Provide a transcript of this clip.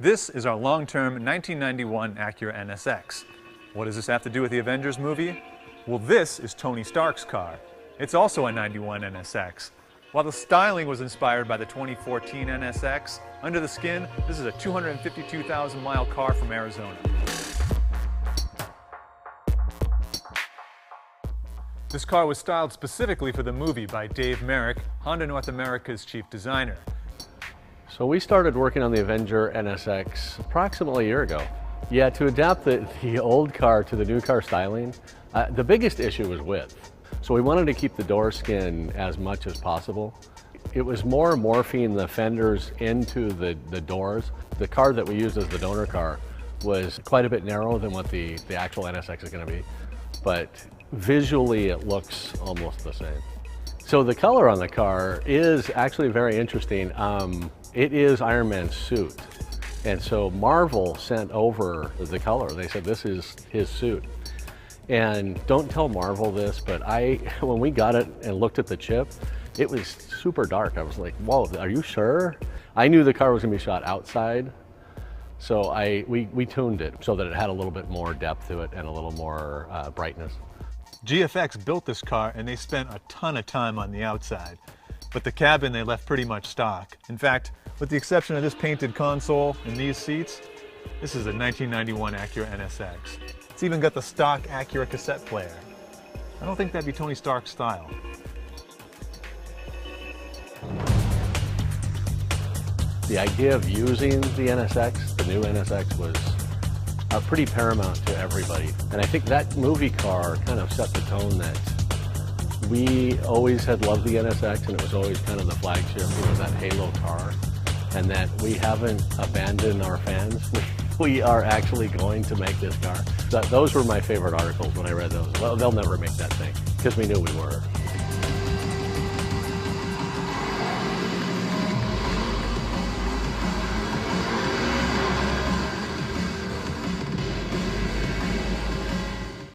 This is our long-term 1991 Acura NSX. What does this have to do with the Avengers movie? Well, this is Tony Stark's car. It's also a 91 NSX. While the styling was inspired by the 2014 NSX, under the skin, this is a 252,000-mile car from Arizona. This car was styled specifically for the movie by Dave Merrick, Honda North America's chief designer. So we started working on the Avenger NSX approximately a year ago. Yeah, to adapt the old car to the new car styling, the biggest issue was width. So we wanted to keep the door skin as much as possible. It was more morphing the fenders into the doors. The car that we used as the donor car was quite a bit narrower than what the actual NSX is going to be, but visually it looks almost the same. So the color on the car is actually very interesting. It is Iron Man's suit. And so Marvel sent over the color. They said this is his suit. And don't tell Marvel this, but when we got it and looked at the chip, it was super dark. I was like, whoa, are you sure? I knew the car was gonna be shot outside. So we tuned it so that it had a little bit more depth to it and a little more brightness. GFX built this car and they spent a ton of time on the outside. But the cabin they left pretty much stock. In fact, with the exception of this painted console and these seats, this is a 1991 Acura NSX. It's even got the stock Acura cassette player. I don't think that'd be Tony Stark's style. The idea of using the NSX, the new NSX, was pretty paramount to everybody. And I think that movie car kind of set the tone that we always had loved the NSX, and it was always kind of the flagship, that halo car, and that we haven't abandoned our fans. We are actually going to make this car. Those were my favorite articles when I read those. Well, they'll never make that thing, because we knew we were.